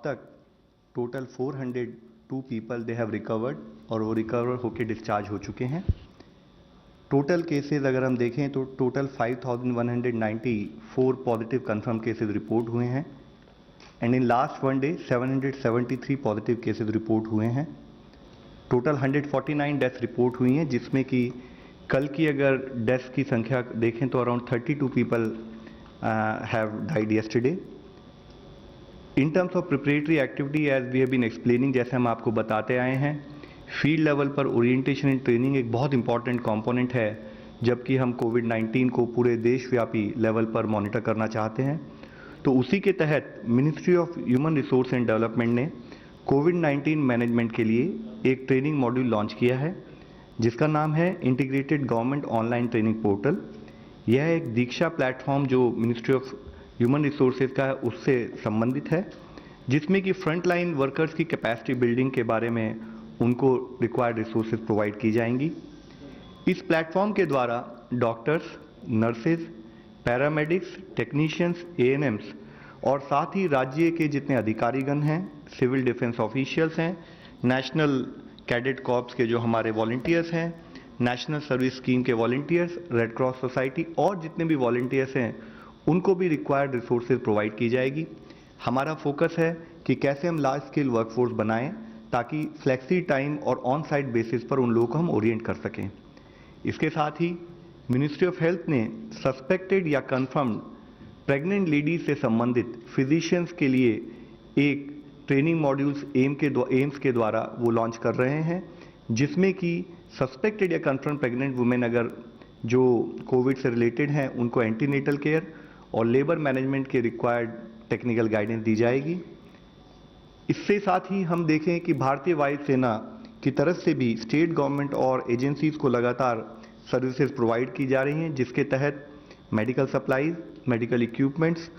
तक total 402 people they have recovered और वो रिकवर होकर डिस्चार्ज हो चुके हैं। टोटल केसेस अगर हम देखें तो total 5194 positive confirm cases report हुए हैं and in last one day 773 positive cases report हुए हैं। टोटल 149 डेथ्स रिपोर्ट हुई हैं, जिसमें कि कल की अगर डेथ्स की संख्या देखें तो around 32 people have died yesterday. In terms of preparatory activity as we have been explaining, जैसे हम आपको बताते आए हैं, फील्ड लेवल पर ओरिएंटेशन एंड ट्रेनिंग एक बहुत इंपॉर्टेंट कंपोनेंट है जबकि हम कोविड-19 को पूरे देशव्यापी लेवल पर मॉनिटर करना चाहते हैं। तो उसी के तहत ministry of human resource and development ने कोविड-19 मैनेजमेंट के लिए एक ट्रेनिंग मॉड्यूल लॉन्च किया है जिसका नाम है integrated government online training portal. यह एक दीक्षा प्लेटफॉर्म जो मिनिस्ट्री ऑफ ह्यूमन रिसोर्सेज का है उससे संबंधित है, जिसमें कि फ्रंटलाइन वर्कर्स की कैपेसिटी बिल्डिंग के बारे में उनको रिक्वायर्ड रिसोर्सेज प्रोवाइड की जाएंगी। इस प्लेटफॉर्म के द्वारा डॉक्टर्स, नर्सेज, पैरामेडिक्स, टेक्नीशियंस, एएनएम्स और साथ ही राज्य के जितने अधिकारीगण हैं, सिविल डिफेंस ऑफिशियल्स हैं, नेशनल कैडेट कॉर्प्स के जो हमारे वॉलंटियर्स हैं, नेशनल सर्विस स्कीम के वॉलंटियर्स, रेड क्रॉस सोसाइटी और जितने भी वॉलंटियर्स हैं उनको भी रिक्वायर्ड रिसोर्सेज प्रोवाइड की जाएगी। हमारा फोकस है कि कैसे हम लार्ज स्केल वर्कफोर्स बनाएं ताकि फ्लेक्सी टाइम और ऑन साइट बेसिस पर उन लोगों को हम ओरिएंट कर सकें। इसके साथ ही मिनिस्ट्री ऑफ हेल्थ ने सस्पेक्टेड या कंफर्म्ड प्रेग्नेंट लेडीज से संबंधित फिजिशियंस के लिए एक ट्रेनिंग मॉड्यूल्स एम्स के द्वारा वो लॉन्च कर रहे हैं, जिसमें कि सस्पेक्टेड या कंफर्म प्रेग्नेंट वुमेन अगर जो कोविड से रिलेटेड हैं उनको एंटीनेटल केयर और लेबर मैनेजमेंट के रिक्वायर्ड टेक्निकल गाइडेंस दी जाएगी। इससे साथ ही हम देखें कि भारतीय वायुसेना की तरफ से भी स्टेट गवर्नमेंट और एजेंसीज को लगातार सर्विसेज प्रोवाइड की जा रही हैं, जिसके तहत मेडिकल सप्लाईज, मेडिकल इक्विपमेंट्स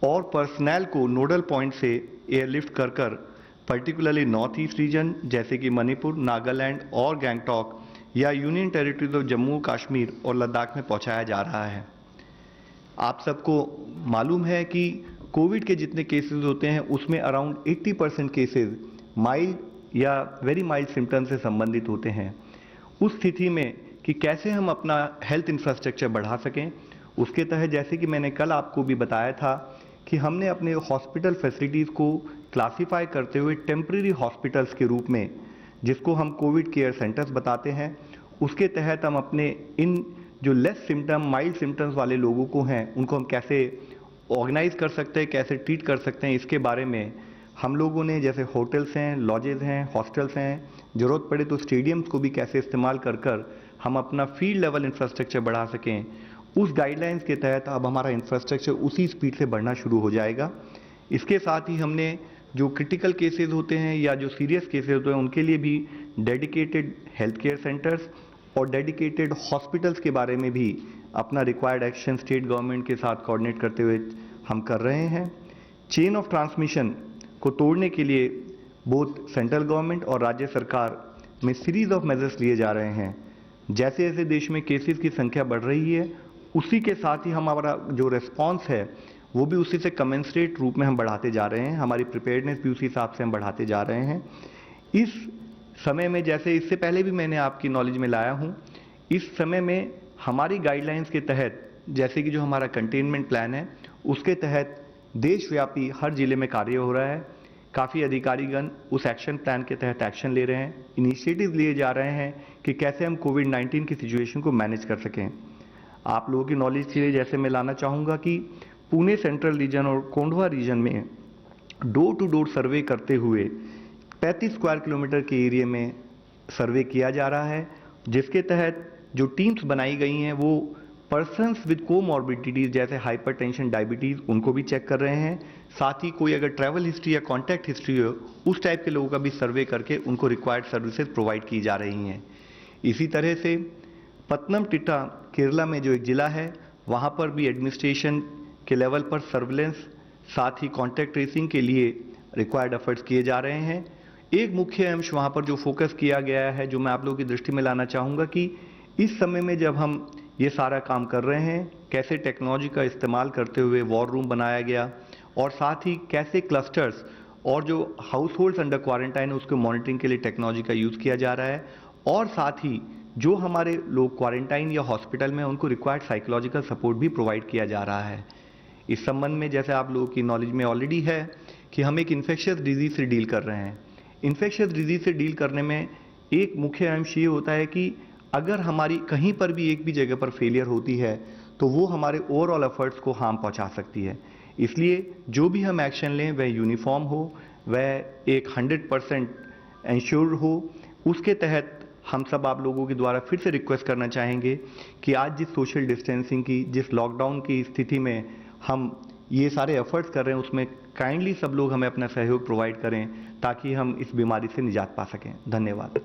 और पर्सनल को नोडल पॉइंट से एयरलिफ्ट कर पर्टिकुलरली नॉर्थ ईस्ट रीजन जैसे कि मणिपुर, नागालैंड और गैंगटॉक या union territories of Jammu Kashmir और लद्दाख में पहुंचाया जा रहा है। आप सबको मालूम है कि कोविड के जितने केसेस होते हैं उसमें अराउंड 80% केसेस माइल्ड या वेरी माइल्ड सिम्टम्स से संबंधित होते हैं। उस स्थिति में कि कैसे हम अपना हेल्थ इंफ्रास्ट्रक्चर बढ़ा सकें, उसके तहत जैसे कि मैंने कल आपको भी बताया था कि हमने अपने हॉस्पिटल फैसिलिटीज़ को क्लासीफाई करते हुए टेम्परेरी हॉस्पिटल्स के रूप में, जिसको हम कोविड केयर सेंटर्स बताते हैं, उसके तहत हम अपने इन जो लेस सिम्टम माइल्ड सिम्टम्स वाले लोगों को हैं उनको हम कैसे ऑर्गेनाइज कर सकते हैं, कैसे ट्रीट कर सकते हैं, इसके बारे में हम लोगों ने जैसे होटल्स हैं, लॉजेज हैं, हॉस्टल्स हैं, ज़रूरत पड़े तो स्टेडियम्स को भी कैसे इस्तेमाल कर हम अपना फील्ड लेवल इंफ्रास्ट्रक्चर बढ़ा सकें, उस गाइडलाइंस के तहत अब हमारा इंफ्रास्ट्रक्चर उसी स्पीड से बढ़ना शुरू हो जाएगा। इसके साथ ही हमने जो क्रिटिकल केसेस होते हैं या जो सीरियस केसेस होते हैं उनके लिए भी डेडिकेटेड हेल्थ केयर सेंटर्स और डेडिकेटेड हॉस्पिटल्स के बारे में भी अपना रिक्वायर्ड एक्शन स्टेट गवर्नमेंट के साथ कोऑर्डिनेट करते हुए हम कर रहे हैं। चेन ऑफ ट्रांसमिशन को तोड़ने के लिए बोथ सेंट्रल गवर्नमेंट और राज्य सरकार में सीरीज ऑफ मेजर्स लिए जा रहे हैं। जैसे जैसे देश में केसेस की संख्या बढ़ रही है उसी के साथ ही हमारा जो रिस्पॉन्स है वो भी उसी से कमेंसरेट रूप में हम बढ़ाते जा रहे हैं। हमारी प्रिपेयर्डनेस भी उसी हिसाब से हम बढ़ाते जा रहे हैं। इस समय में, जैसे इससे पहले भी मैंने आपकी नॉलेज में लाया हूं, इस समय में हमारी गाइडलाइंस के तहत जैसे कि जो हमारा कंटेनमेंट प्लान है उसके तहत देशव्यापी हर जिले में कार्य हो रहा है। काफ़ी अधिकारीगण उस एक्शन प्लान के तहत एक्शन ले रहे हैं, इनिशिएटिव लिए जा रहे हैं कि कैसे हम कोविड-19 की सिचुएशन को मैनेज कर सकें। आप लोगों की नॉलेज के लिए जैसे मैं लाना चाहूँगा कि पुणे सेंट्रल रीजन और कोंडवा रीजन में डोर टू डोर सर्वे करते हुए 35 स्क्वायर किलोमीटर के एरिया में सर्वे किया जा रहा है, जिसके तहत जो टीम्स बनाई गई हैं वो पर्सन्स विद कोमॉर्बिडिटीज जैसे हाइपरटेंशन, डायबिटीज़ उनको भी चेक कर रहे हैं। साथ ही कोई अगर ट्रैवल हिस्ट्री या कॉन्टैक्ट हिस्ट्री हो उस टाइप के लोगों का भी सर्वे करके उनको रिक्वायर्ड सर्विसेज प्रोवाइड की जा रही हैं। इसी तरह से पत्तनमथिट्टा केरला में जो एक ज़िला है वहाँ पर भी एडमिनिस्ट्रेशन के लेवल पर सर्विलेंस साथ ही कॉन्टैक्ट ट्रेसिंग के लिए रिक्वायर्ड एफर्ट्स किए जा रहे हैं। एक मुख्य अंश वहाँ पर जो फोकस किया गया है जो मैं आप लोगों की दृष्टि में लाना चाहूँगा कि इस समय में जब हम ये सारा काम कर रहे हैं कैसे टेक्नोलॉजी का इस्तेमाल करते हुए वॉर रूम बनाया गया और साथ ही कैसे क्लस्टर्स और जो हाउस होल्ड्स अंडर क्वारंटाइन है उसके मॉनिटरिंग के लिए टेक्नोलॉजी का यूज़ किया जा रहा है, और साथ ही जो हमारे लोग क्वारंटाइन या हॉस्पिटल में उनको रिक्वायर्ड साइकोलॉजिकल सपोर्ट भी प्रोवाइड किया जा रहा है। इस संबंध में जैसे आप लोगों की नॉलेज में ऑलरेडी है कि हम एक इन्फेक्शियस डिजीज से डील कर रहे हैं। इन्फेक्शियस डिजीज से डील करने में एक मुख्य अंश ये होता है कि अगर हमारी कहीं पर भी एक भी जगह पर फेलियर होती है तो वो हमारे ओवरऑल एफर्ट्स को हार्म पहुंचा सकती है। इसलिए जो भी हम एक्शन लें वह यूनिफॉर्म हो, वह एक 100% इंश्योर्ड हो। उसके तहत हम सब आप लोगों के द्वारा फिर से रिक्वेस्ट करना चाहेंगे कि आज जिस सोशल डिस्टेंसिंग की, जिस लॉकडाउन की स्थिति में हम ये सारे एफर्ट्स कर रहे हैं उसमें काइंडली सब लोग हमें अपना सहयोग प्रोवाइड करें ताकि हम इस बीमारी से निजात पा सकें। धन्यवाद।